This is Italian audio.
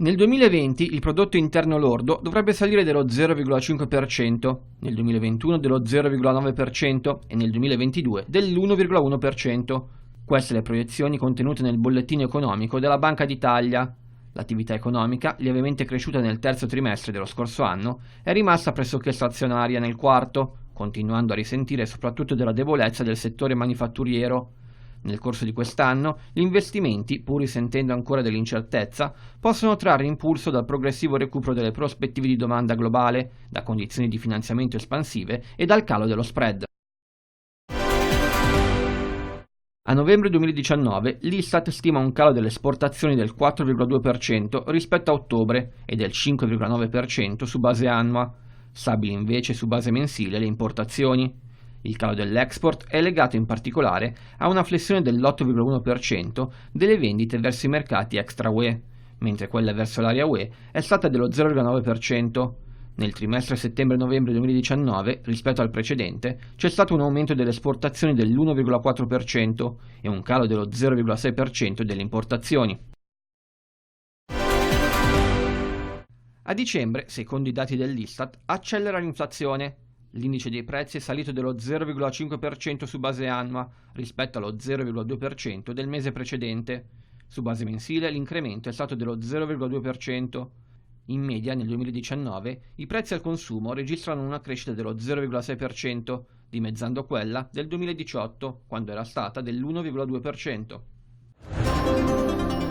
Nel 2020 il prodotto interno lordo dovrebbe salire dello 0,5%, nel 2021 dello 0,9% e nel 2022 dell'1,1%. Queste le proiezioni contenute nel bollettino economico della Banca d'Italia. L'attività economica, lievemente cresciuta nel terzo trimestre dello scorso anno, è rimasta pressoché stazionaria nel quarto, continuando a risentire soprattutto della debolezza del settore manifatturiero. Nel corso di quest'anno, gli investimenti, pur risentendo ancora dell'incertezza, possono trarre impulso dal progressivo recupero delle prospettive di domanda globale, da condizioni di finanziamento espansive e dal calo dello spread. A novembre 2019 l'Istat stima un calo delle esportazioni del 4,2% rispetto a ottobre e del 5,9% su base annua. Stabili invece su base mensile le importazioni. Il calo dell'export è legato in particolare a una flessione dell'8,1% delle vendite verso i mercati extra-UE, mentre quella verso l'area UE è stata dello 0,9%. Nel trimestre settembre-novembre 2019, rispetto al precedente, c'è stato un aumento delle esportazioni dell'1,4% e un calo dello 0,6% delle importazioni. A dicembre, secondo i dati dell'Istat, accelera l'inflazione. L'indice dei prezzi è salito dello 0,5% su base annua rispetto allo 0,2% del mese precedente. Su base mensile l'incremento è stato dello 0,2%. In media nel 2019 i prezzi al consumo registrano una crescita dello 0,6%, dimezzando quella del 2018, quando era stata dell'1,2%.